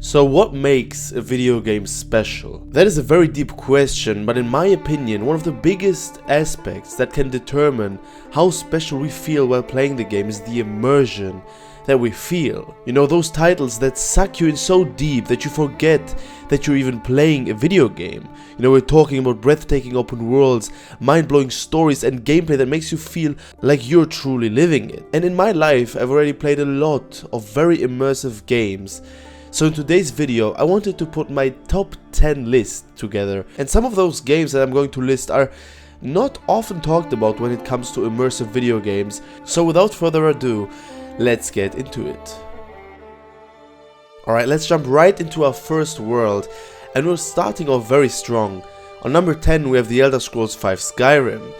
So what makes a video game special? That is a very deep question, but in my opinion, one of the biggest aspects that can determine how special we feel while playing the game is the immersion that we feel. You know, those titles that suck you in so deep that you forget that you're even playing a video game. You know, we're talking about breathtaking open worlds, mind-blowing stories and gameplay that makes you feel like you're truly living it. And in my life, I've already played a lot of very immersive games. So in today's video, I wanted to put my top 10 list together, and some of those games that I'm going to list are not often talked about when it comes to immersive video games. So without further ado, let's get into it. Alright, let's jump right into our first world, and we're starting off very strong. On number 10 we have The Elder Scrolls V Skyrim.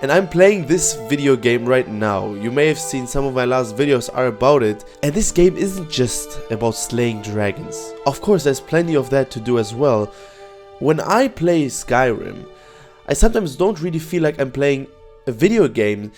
And I'm playing this video game right now. You may have seen some of my last videos are about it. And this game isn't just about slaying dragons. Of course, there's plenty of that to do as well. When I play Skyrim, I sometimes don't really feel like I'm playing a video game.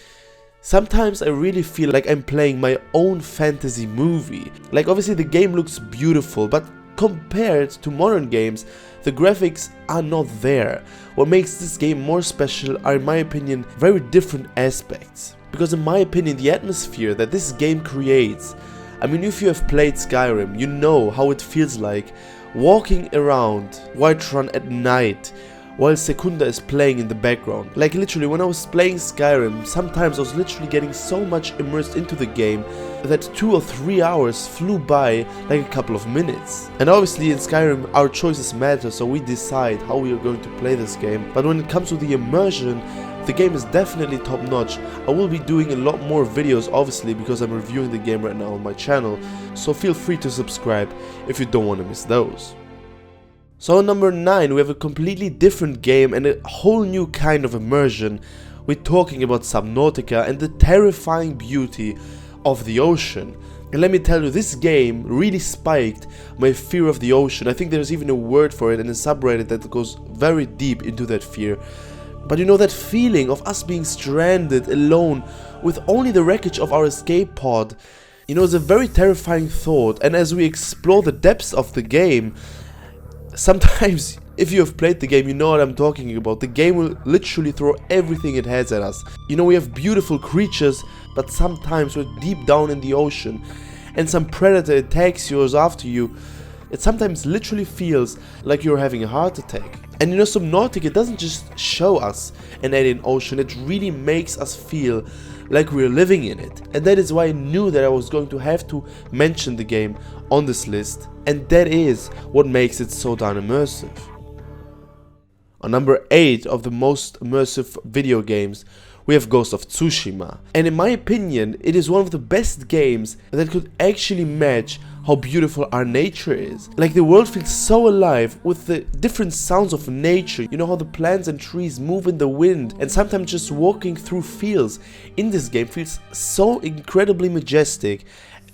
Sometimes I really feel like I'm playing my own fantasy movie. Like, obviously the game looks beautiful, but compared to modern games, the graphics are not there. What makes this game more special are, in my opinion, very different aspects. Because in my opinion, the atmosphere that this game creates, I mean, if you have played Skyrim, you know how it feels like walking around Whiterun at night while Secunda is playing in the background. Like, literally, when I was playing Skyrim, sometimes I was literally getting so much immersed into the game that 2 or 3 hours flew by like a couple of minutes. And obviously in Skyrim our choices matter, so we decide how we are going to play this game. But when it comes to the immersion, the game is definitely top notch. I will be doing a lot more videos, obviously, because I'm reviewing the game right now on my channel, so feel free to subscribe if you don't want to miss those. So on number 9 we have a completely different game and a whole new kind of immersion. We're talking about Subnautica and the terrifying beauty of the ocean. And let me tell you, this game really spiked my fear of the ocean. I think there's even a word for it and a subreddit that goes very deep into that fear. But you know, that feeling of us being stranded alone with only the wreckage of our escape pod, you know, is a very terrifying thought. And as we explore the depths of the game, sometimes, if you have played the game, you know what I'm talking about. The game will literally throw everything it has at us. You know, we have beautiful creatures, but sometimes we're deep down in the ocean and some predator attacks you or is after you. It sometimes literally feels like you're having a heart attack. And you know, Subnautica doesn't just show us an alien ocean, it really makes us feel like we're living in it. And that is why I knew that I was going to have to mention the game on this list, and that is what makes it so darn immersive. On number 8 of the most immersive video games, we have Ghost of Tsushima. And in my opinion, it is one of the best games that could actually match how beautiful our nature is. Like, the world feels so alive with the different sounds of nature. You know how the plants and trees move in the wind, and sometimes just walking through fields in this game feels so incredibly majestic.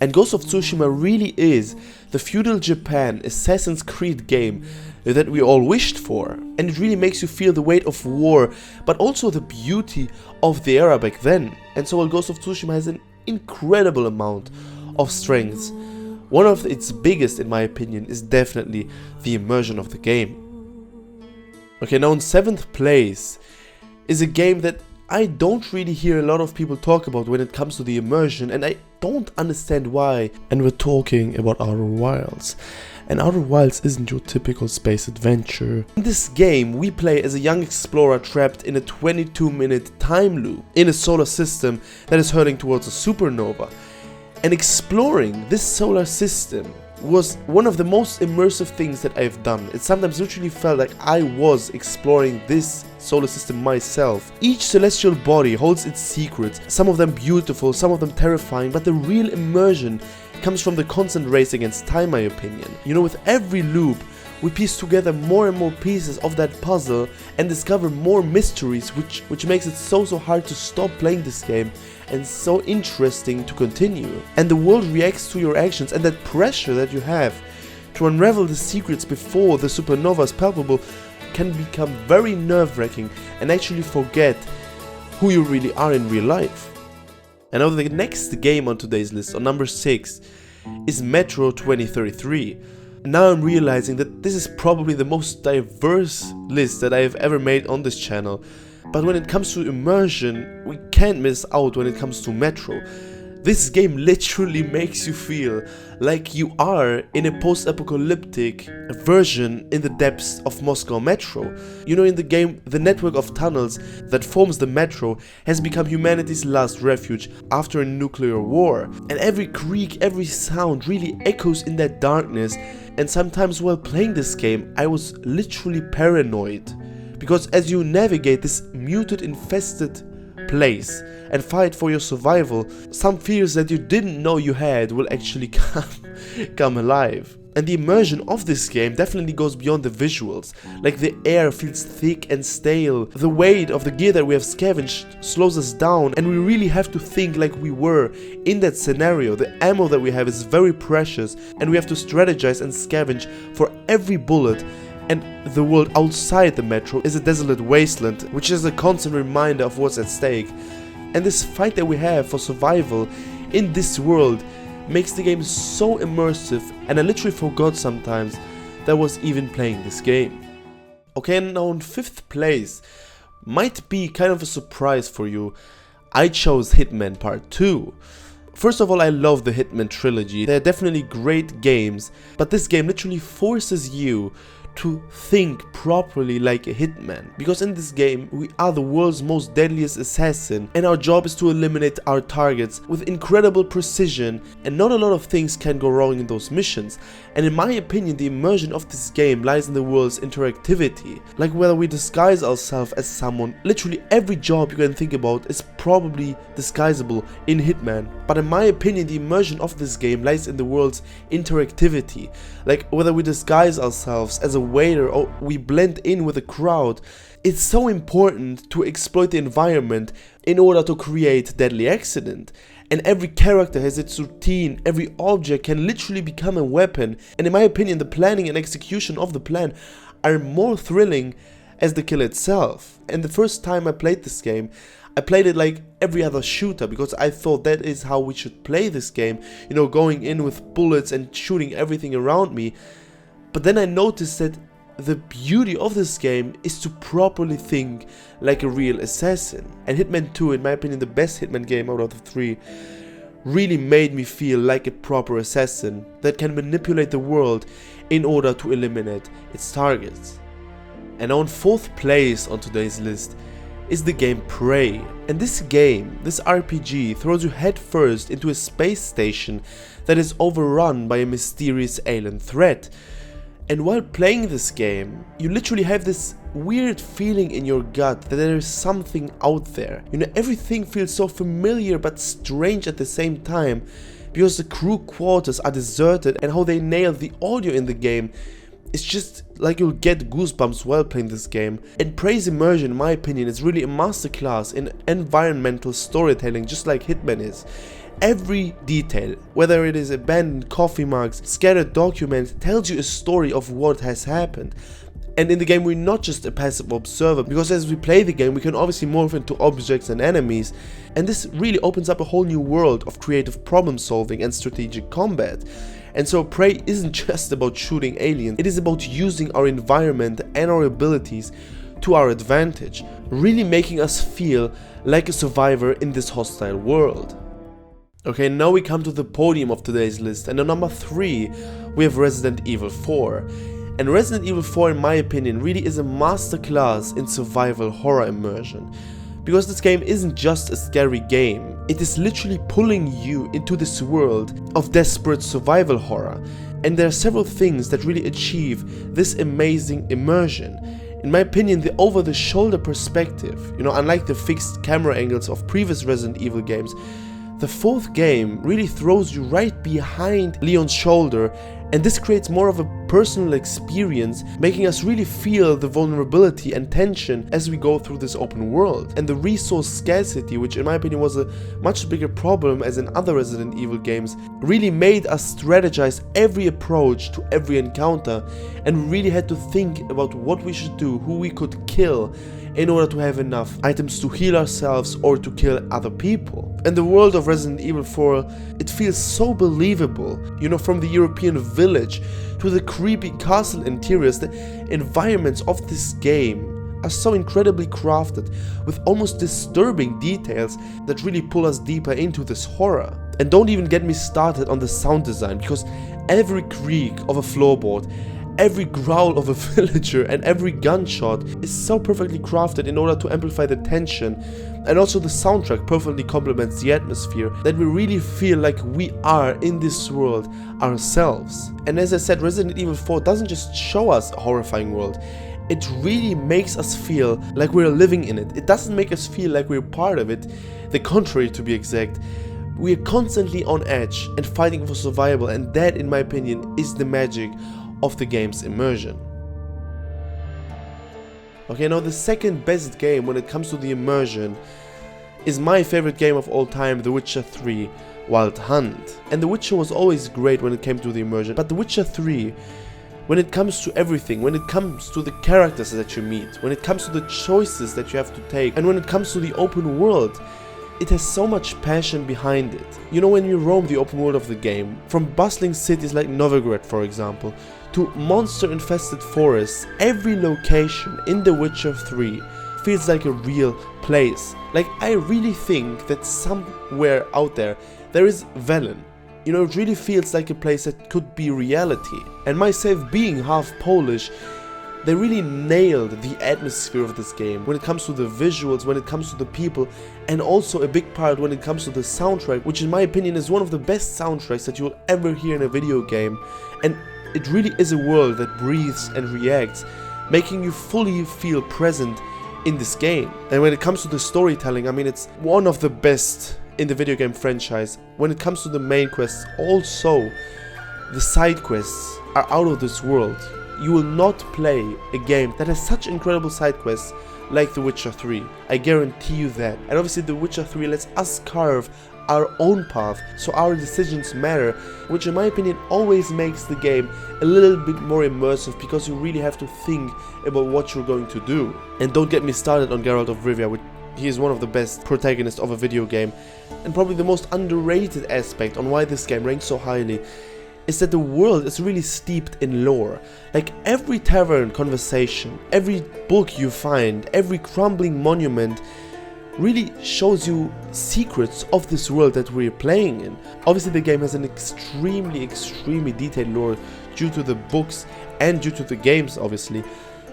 And Ghost of Tsushima really is the feudal Japan Assassin's Creed game that we all wished for. And it really makes you feel the weight of war, but also the beauty of the era back then. And so while Ghost of Tsushima has an incredible amount of strengths, one of its biggest, in my opinion, is definitely the immersion of the game. Okay, now in 7th place is a game that I don't really hear a lot of people talk about when it comes to the immersion, and I don't understand why. And we're talking about Outer Wilds. And Outer Wilds isn't your typical space adventure. In this game, we play as a young explorer trapped in a 22-minute time loop in a solar system that is hurtling towards a supernova. And exploring this solar system was one of the most immersive things that I've done. It sometimes literally felt like I was exploring this solar system myself. Each celestial body holds its secrets, some of them beautiful, some of them terrifying, but the real immersion comes from the constant race against time, in my opinion. You know, with every loop, we piece together more and more pieces of that puzzle and discover more mysteries, which makes it so hard to stop playing this game and so interesting to continue. And the world reacts to your actions, and that pressure that you have to unravel the secrets before the supernova is palpable can become very nerve-wracking and actually forget who you really are in real life. And now the next game on today's list, on number 6, is Metro 2033. And now I'm realizing that this is probably the most diverse list that I have ever made on this channel. But when it comes to immersion, we can't miss out when it comes to Metro. This game literally makes you feel like you are in a post-apocalyptic version in the depths of Moscow Metro. You know, in the game, the network of tunnels that forms the metro has become humanity's last refuge after a nuclear war. And every creak, every sound really echoes in that darkness. And sometimes while playing this game, I was literally paranoid. Because as you navigate this muted, infested place and fight for your survival, some fears that you didn't know you had will actually come alive. And the immersion of this game definitely goes beyond the visuals. Like, the air feels thick and stale, the weight of the gear that we have scavenged slows us down, and we really have to think like we were in that scenario. The ammo that we have is very precious, and we have to strategize and scavenge for every bullet. And the world outside the metro is a desolate wasteland, which is a constant reminder of what's at stake. And this fight that we have for survival in this world makes the game so immersive, and I literally forgot sometimes that I was even playing this game. Okay, and now in 5th place, might be kind of a surprise for you, I chose Hitman Part 2. First of all, I love the Hitman trilogy. They're definitely great games, but this game literally forces you to think properly like a hitman, because in this game we are the world's most deadliest assassin, and our job is to eliminate our targets with incredible precision, and not a lot of things can go wrong in those missions. And in my opinion, the immersion of this game lies in the world's interactivity. Like, whether we disguise ourselves as someone, literally every job you can think about is probably disguisable in Hitman. But in my opinion, the immersion of this game lies in the world's interactivity. Like, whether we disguise ourselves as a waiter or we blend in with the crowd, it's so important to exploit the environment in order to create deadly accident. And every character has its routine, every object can literally become a weapon, and in my opinion the planning and execution of the plan are more thrilling as the kill itself. And the first time I played this game, I played it like every other shooter, because I thought that is how we should play this game, you know, going in with bullets and shooting everything around me. But then I noticed that the beauty of this game is to properly think like a real assassin. And Hitman 2, in my opinion the best Hitman game out of the 3, really made me feel like a proper assassin that can manipulate the world in order to eliminate its targets. And on 4th place on today's list is the game Prey. And this game, this RPG, throws you headfirst into a space station that is overrun by a mysterious alien threat. And while playing this game, you literally have this weird feeling in your gut that there is something out there. You know, everything feels so familiar but strange at the same time, because the crew quarters are deserted, and how they nail the audio in the game, it's just like you'll get goosebumps while playing this game. And Prey's immersion, in my opinion, is really a masterclass in environmental storytelling, just like Hitman is. Every detail, whether it is abandoned coffee mugs, scattered documents, tells you a story of what has happened. And in the game we're not just a passive observer, because as we play the game we can obviously morph into objects and enemies, and this really opens up a whole new world of creative problem solving and strategic combat. And so Prey isn't just about shooting aliens, it is about using our environment and our abilities to our advantage, really making us feel like a survivor in this hostile world. Okay, now we come to the podium of today's list, and on number 3 we have Resident Evil 4. And Resident Evil 4, in my opinion, really is a masterclass in survival horror immersion. Because this game isn't just a scary game, it is literally pulling you into this world of desperate survival horror. And there are several things that really achieve this amazing immersion. In my opinion, the over-the-shoulder perspective, you know, unlike the fixed camera angles of previous Resident Evil games, the 4th game really throws you right behind Leon's shoulder, and this creates more of a personal experience, making us really feel the vulnerability and tension as we go through this open world. And the resource scarcity, which in my opinion was a much bigger problem as in other Resident Evil games, really made us strategize every approach to every encounter, and we really had to think about what we should do, who we could kill, in order to have enough items to heal ourselves or to kill other people. And the world of Resident Evil 4, it feels so believable, you know, from the European village to the creepy castle interiors. The environments of this game are so incredibly crafted, with almost disturbing details that really pull us deeper into this horror. And don't even get me started on the sound design, because every creak of a floorboard, every growl of a villager and every gunshot is so perfectly crafted in order to amplify the tension, and also the soundtrack perfectly complements the atmosphere, that we really feel like we are in this world ourselves. And as I said, Resident Evil 4 doesn't just show us a horrifying world, it really makes us feel like we're living in it. It doesn't make us feel like we're part of it, the contrary to be exact. We're constantly on edge and fighting for survival, and that, in my opinion, is the magic of the game's immersion. Okay, now the second best game when it comes to the immersion is my favorite game of all time, The Witcher 3 Wild Hunt. And The Witcher was always great when it came to the immersion, but The Witcher 3, when it comes to everything, when it comes to the characters that you meet, when it comes to the choices that you have to take, and when it comes to the open world, it has so much passion behind it. You know, when you roam the open world of the game, from bustling cities like Novigrad, for example, to monster-infested forests, every location in The Witcher 3 feels like a real place. Like, I really think that somewhere out there is Velen. You know, it really feels like a place that could be reality. And myself being half Polish, they really nailed the atmosphere of this game when it comes to the visuals, when it comes to the people, and also a big part when it comes to the soundtrack, which in my opinion is one of the best soundtracks that you will ever hear in a video game. And it really is a world that breathes and reacts, making you fully feel present in this game. And when it comes to the storytelling, I mean, it's one of the best in the video game franchise. When it comes to the main quests, also the side quests are out of this world. You will not play a game that has such incredible side quests like The Witcher 3. I guarantee you that. And obviously The Witcher 3 lets us carve our own path, so our decisions matter, which in my opinion always makes the game a little bit more immersive, because you really have to think about what you're going to do. And don't get me started on Geralt of Rivia, which he is one of the best protagonists of a video game, and probably the most underrated aspect on why this game ranks so highly is that the world is really steeped in lore. Like, every tavern conversation, every book you find, every crumbling monument really shows you secrets of this world that we're playing in. Obviously the game has an extremely detailed lore due to the books and due to the games, obviously,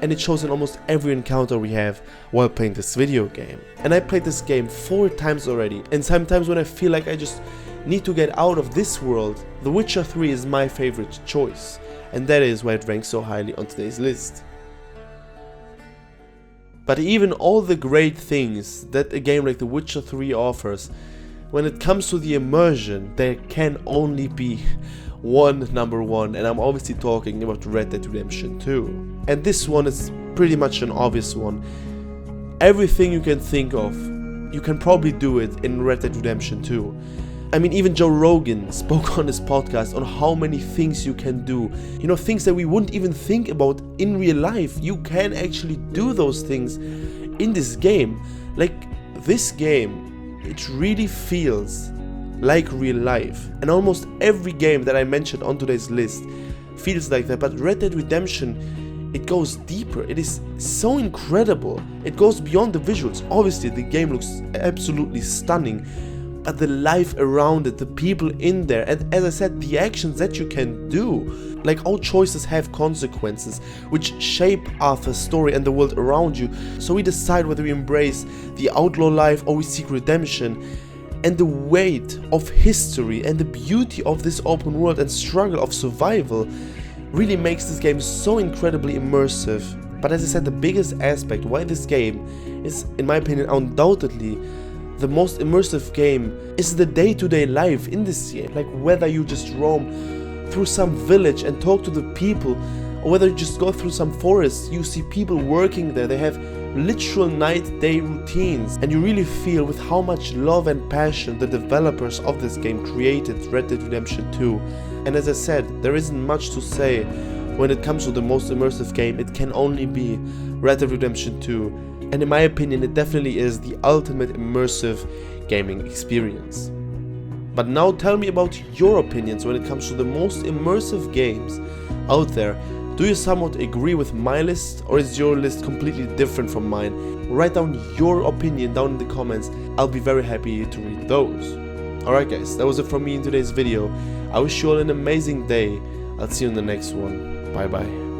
and it shows in almost every encounter we have while playing this video game. And I played this game 4 times already, and sometimes when I feel like I just need to get out of this world, The Witcher 3 is my favorite choice, and that is why it ranks so highly on today's list. But even all the great things that a game like The Witcher 3 offers, when it comes to the immersion, there can only be one number one, and I'm obviously talking about Red Dead Redemption 2. And this one is pretty much an obvious one. Everything you can think of, you can probably do it in Red Dead Redemption 2. I mean, even Joe Rogan spoke on his podcast on how many things you can do. You know, things that we wouldn't even think about in real life. You can actually do those things in this game. Like, this game, it really feels like real life. And almost every game that I mentioned on today's list feels like that. But Red Dead Redemption, it goes deeper. It is so incredible. It goes beyond the visuals. Obviously, the game looks absolutely stunning. But the life around it, the people in there, and as I said, the actions that you can do. Like, all choices have consequences, which shape Arthur's story and the world around you. So we decide whether we embrace the outlaw life or we seek redemption. And the weight of history and the beauty of this open world and struggle of survival really makes this game so incredibly immersive. But as I said, the biggest aspect why this game is, in my opinion, undoubtedly the most immersive game is the day-to-day life in this game. Like, whether you just roam through some village and talk to the people, or whether you just go through some forest, you see people working there. They have literal night-day routines, and you really feel with how much love and passion the developers of this game created Red Dead Redemption 2. And as I said, there isn't much to say when it comes to the most immersive game. It can only be Red Dead Redemption 2. and in my opinion it definitely is the ultimate immersive gaming experience. But now tell me about your opinions when it comes to the most immersive games out there. Do you somewhat agree with my list, or is your list completely different from mine? Write down your opinion down in the comments. I'll be very happy to read those. Alright guys, that was it from me in today's video. I wish you all an amazing day. I'll see you in the next one. Bye bye.